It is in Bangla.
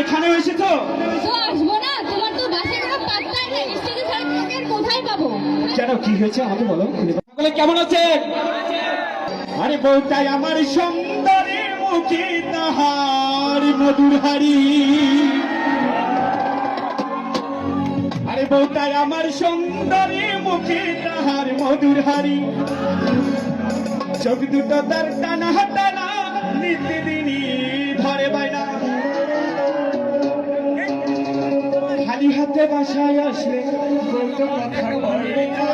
এখানেও এসেছো? তো আসবো না, তোমার তো বাসে কোনো পাত্তাই নেই, স্টেজে ছাড়া তোমাকে আর কোথায় পাবো? কেন, কি হয়েছে আমাকে বলো। সকলে কেমন আছেন? আরে বউটাই আমার সুন্দরী মুখে তাহার মধুর হাড়ি, আরে বউটাই আমার সুন্দরী মুখে তাহার মধুর হাড়ি, চোখ দুটো তার টানা টানা নিত্যদিনই ধরে বাইনা, খালি হাতে বাসায় আসলে বলতো কথা বলে না।